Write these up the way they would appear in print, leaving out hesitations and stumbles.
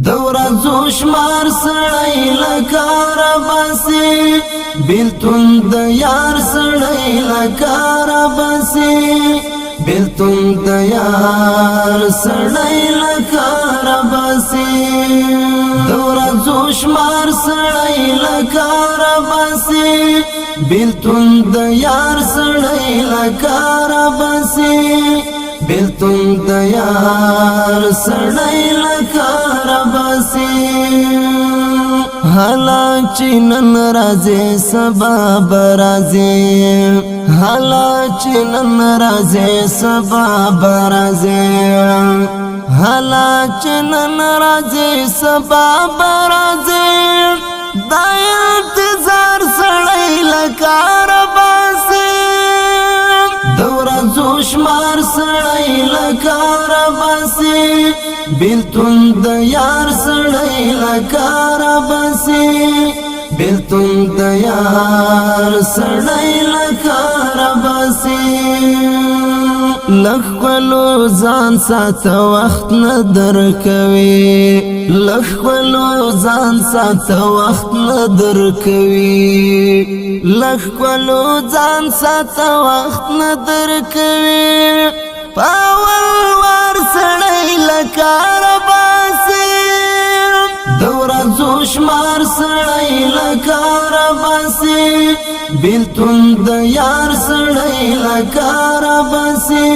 دورا زوشمار سړی لکار بسی بیلتون د یار سړی لکار بسی بیلتون د یار سړی لکار بسی دورا زوشمار سړی لکار بسی بیلتون د یار سړی لکار بسی بیلتون د یار سړی لکار بسی حالا چې نن راځي سبا برازي حالا چې نن راځي سبا برازي حالا چې نن راځي سبا برازي دا انتظار سړی لکار بسی دورا زوشمار سړی لکار بسی بیلتون د یار سړی لکار بسی بیلتون د یار سړی لکار بسی لخلو ځان سات وخت نه درکوي لخلو ځان سات وخت نه درکوي لخلو ځان سات وخت نه درکوي پاول ور سړی لکار بسی دورا زوشمار سړی لکار بسی بیلتون د یار سړی لکار بسی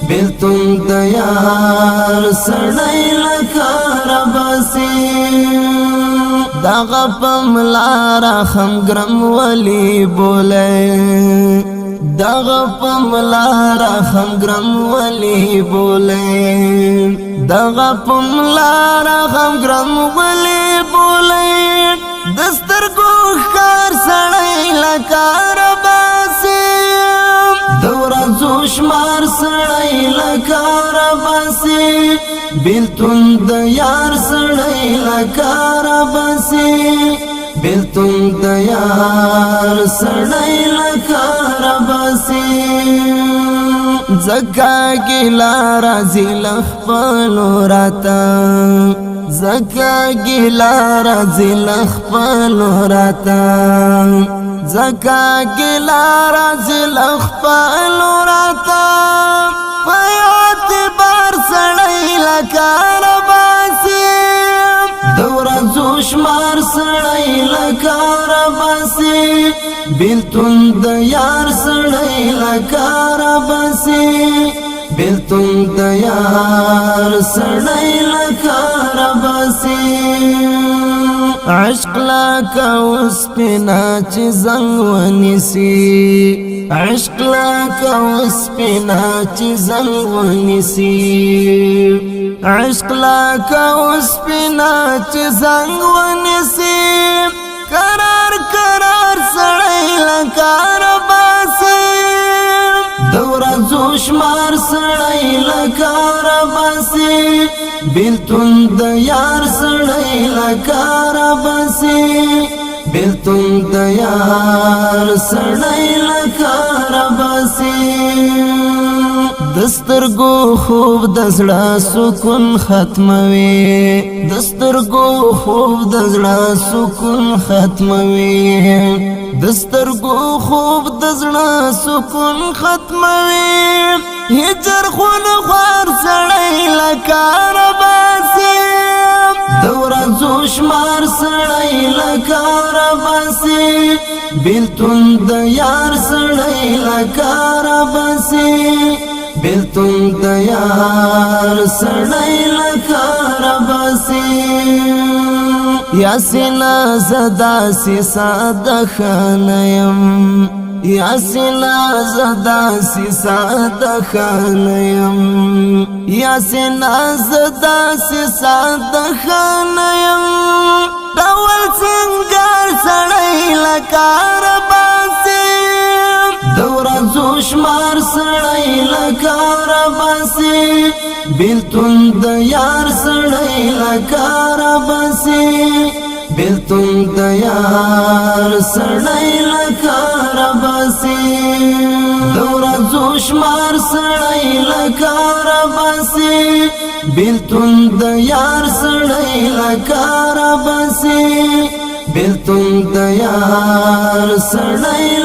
بیلتون د یار سړی لکار بسی دغه پملارا خم ګرم ولی بوله دغه پملارا خم ګرم ولی بوله دغه پملارا خم ګرم ولی بوله دسترګو ښکار سړی لکار بسی دورا زوشمار سړی لکار بسی بیلتون د یار سړی لکار بسی بیلتون د یار سړی لکار بسی زکا گیلا رازی لخپلو راتا زکا گیلا رازی لخپلو راتا زکا گیلا رازی لخپلو راتا پیات بار سړی لکار بسی دورا زوشمار سړی لکار بسی بیلتون د یار سړی لکار بسی بیلتون د یار سړی لکار بسی عشق لکه وسپینا چې زنګ ونیسي عشق لکه وسپینا چې زنګ ونیسي عشق لکه وسپینا چې زنګ ونیسي قرار قرار سړی لکار بسی دورا زوشمار سړی لکار بسی بیلتون د یار سړی لکار بسی بیلتون د یار سړی لکار بسی دسترګو خوب د زړه سکون ختموي دسترګو خوب د زړه سکون ختموي دسترګو خوب د زړه سکون ختموي هجر خون خوار سړی لکار بسی دورا زوشمار سړی لکار بسی بیلتون د یار سړی لکار بسی بیلتون د یار سړی لکار بسی یاسینا زدا سی ساده خانیم یاسینا زدا سی ساده خانیم یاسینا زدا سی ساده خانیم ډول سنگار سړی لکار بسی دورا زوشمار سړی لکار بسی بیلتون د یار سړی لکار بسی بیلتون د یار سړی لکار بسی دورا زوشمار سړی لکار بسی بیلتون د یار سړی لکار بسی بیلتون تیار سڑی